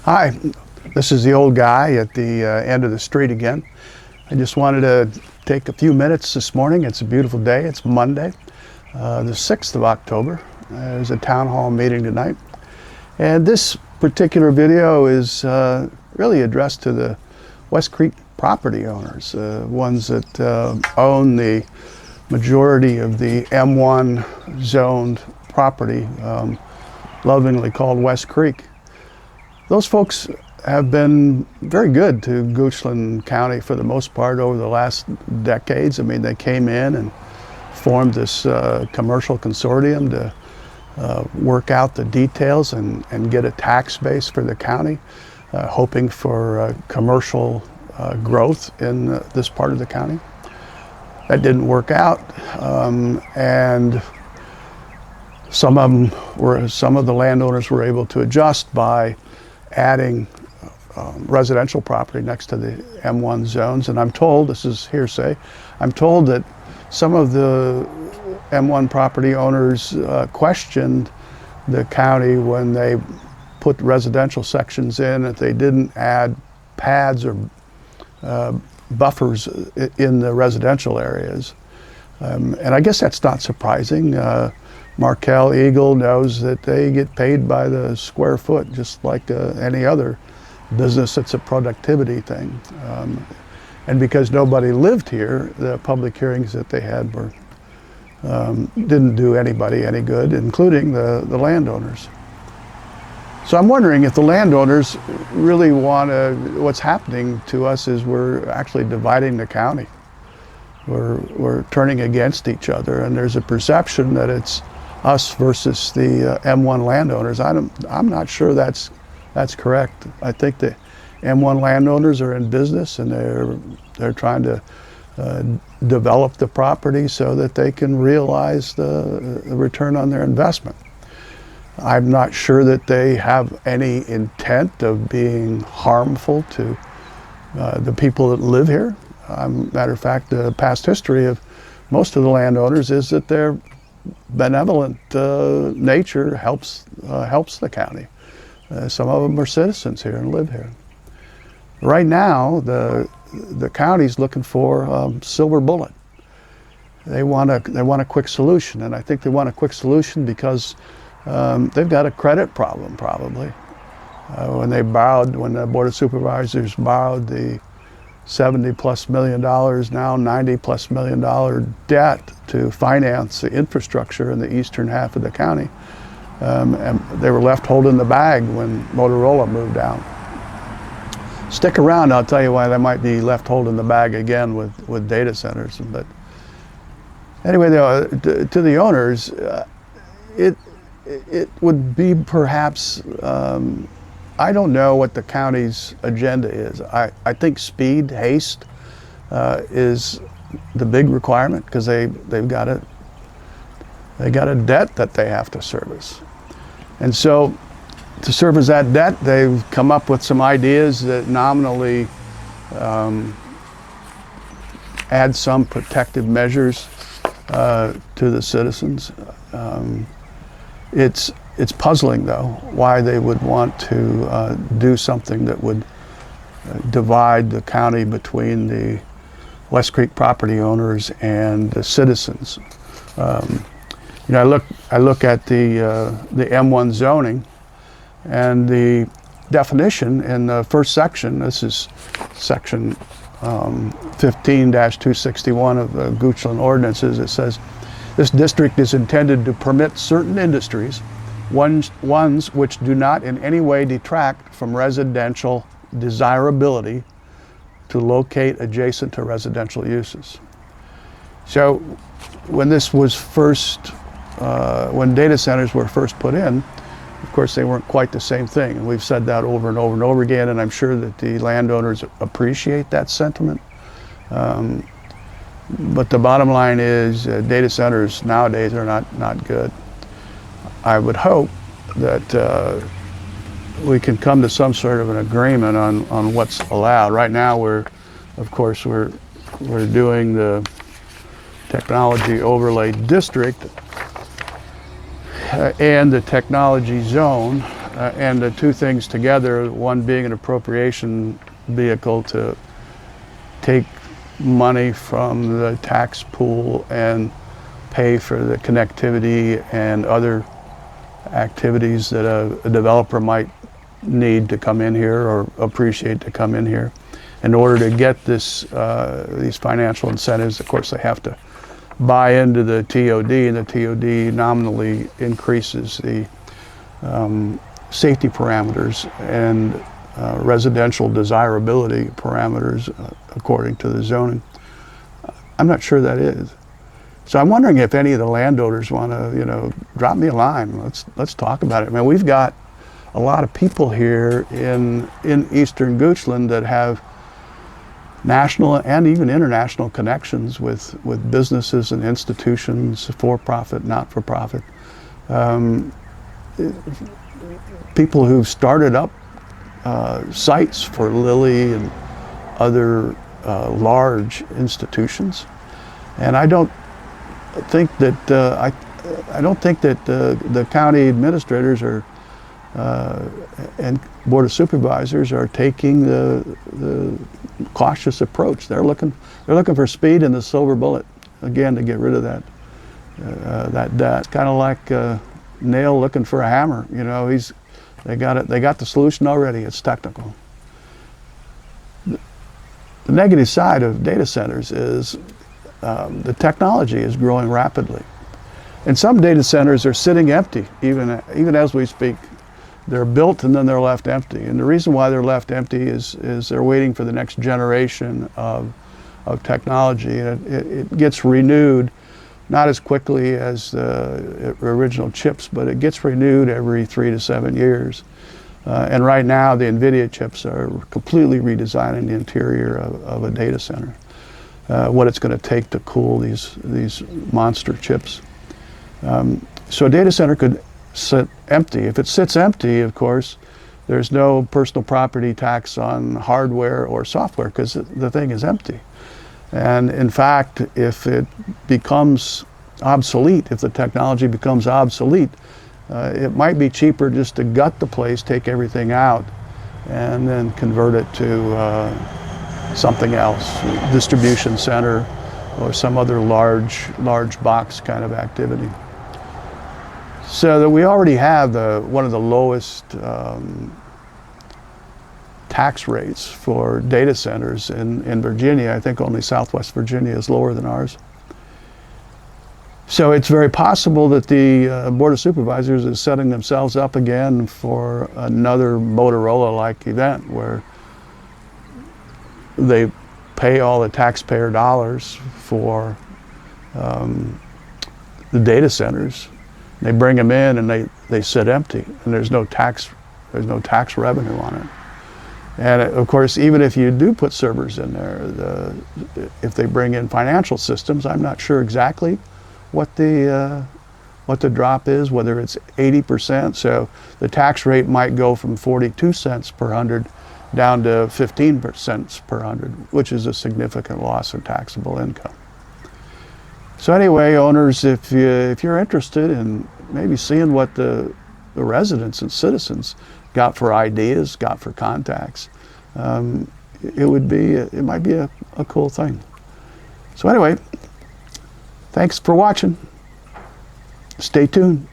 Hi, this is the old guy at the end of the street again. I just wanted to take a few minutes this morning. It's a beautiful day. It's Monday, the 6th of October. There's a town hall meeting tonight. And this particular video is really addressed to the West Creek property owners, ones that own the majority of the M1 zoned property, lovingly called West Creek. Those folks have been very good to Goochland County for the most part over the last decades. I mean, they came in and formed this commercial consortium to work out the details and get a tax base for the county, hoping for commercial growth in this part of the county. That didn't work out, and some of the landowners were able to adjust by adding residential property next to the M1 zones. And I'm told, this is hearsay, I'm told that some of the M1 property owners questioned the county when they put residential sections in, that they didn't add pads or buffers in the residential areas. And I guess that's not surprising. Markel Eagle knows that they get paid by the square foot, just like any other business. It's a productivity thing. And because nobody lived here, the public hearings that they had were didn't do anybody any good, including the landowners. So I'm wondering if the landowners really want to, what's happening to us is we're actually dividing the county. We're turning against each other, and there's a perception that it's us versus the M1 landowners. I'm not sure that's correct. I think the M1 landowners are in business, and they're trying to develop the property so that they can realize the return on their investment. I'm not sure that they have any intent of being harmful to the people that live here. Matter of fact, the past history of most of the landowners is that their benevolent nature helps the county. Some of them are citizens here and live here. Right now, the county's looking for a silver bullet. They want a quick solution, and I think they want a quick solution because they've got a credit problem probably. When the Board of Supervisors borrowed the $70+ million, now $90+ million debt to finance the infrastructure in the eastern half of the county, and they were left holding the bag when Motorola moved out. Stick around, I'll tell you why they might be left holding the bag again with data centers. But anyway, to the owners, it would be perhaps, I don't know what the county's agenda is. I think speed, haste is the big requirement, because they got a debt that they have to service. And so to service that debt, they've come up with some ideas that nominally add some protective measures to the citizens. It's puzzling, though, why they would want to do something that would divide the county between the West Creek property owners and the citizens. I look at the M1 zoning, and the definition in the first section. This is section 15-261 of the Goochland ordinances. It says, "This district is intended to permit certain industries, ones which do not in any way detract from residential desirability, to locate adjacent to residential uses." So when this was first, when data centers were first put in, of course they weren't quite the same thing. And we've said that over and over and over again, and I'm sure that the landowners appreciate that sentiment. But the bottom line is data centers nowadays are not good. I would hope that we can come to some sort of an agreement on what's allowed. Right now we're doing the technology overlay district and the technology zone, and the two things together, one being an appropriation vehicle to take money from the tax pool and pay for the connectivity and other activities that a developer might need to come in here or appreciate to come in here. In order to get this, these financial incentives, of course, they have to buy into the TOD, and the TOD nominally increases the safety parameters and residential desirability parameters according to the zoning. I'm not sure that is. So I'm wondering if any of the landowners want to, you know, drop me a line. Let's talk about it. I mean, we've got a lot of people here in eastern Goochland that have national and even international connections with businesses and institutions, for-profit, not-for-profit. People who've started up sites for Lilly and other large institutions, and I don't think that I don't think that the county administrators are and board of supervisors are taking the cautious approach. They're looking for speed and the silver bullet again to get rid of that debt. It's kind of like a nail looking for a hammer. You know, they got the solution already. It's technical. The negative side of data centers is the technology is growing rapidly, and some data centers are sitting empty even as we speak. They're built and then they're left empty, and the reason why they're left empty is they're waiting for the next generation of technology, and it gets renewed, not as quickly as the original chips, but it gets renewed every 3 to 7 years. And right now the NVIDIA chips are completely redesigning the interior of a data center, what it's going to take to cool these monster chips. So a data center could sit empty. If it sits empty, of course, there's no personal property tax on hardware or software because the thing is empty. And in fact, if it becomes obsolete, if the technology becomes obsolete, it might be cheaper just to gut the place, take everything out, and then convert it to something else, distribution center or some other large box kind of activity. So that we already have one of the lowest tax rates for data centers in Virginia. I think only Southwest Virginia is lower than ours. So it's very possible that the Board of Supervisors is setting themselves up again for another Motorola-like event where they pay all the taxpayer dollars for the data centers. They bring them in and they sit empty, and there's no tax revenue on it. And of course, even if you do put servers in there, if they bring in financial systems, I'm not sure exactly what the drop is, whether it's 80%. So the tax rate might go from 42 cents per hundred down to 15 cents per hundred, which is a significant loss of taxable income. So anyway, owners, if you're interested in maybe seeing what the residents and citizens got for ideas, got for contacts, it might be a cool thing. So anyway, thanks for watching. Stay tuned.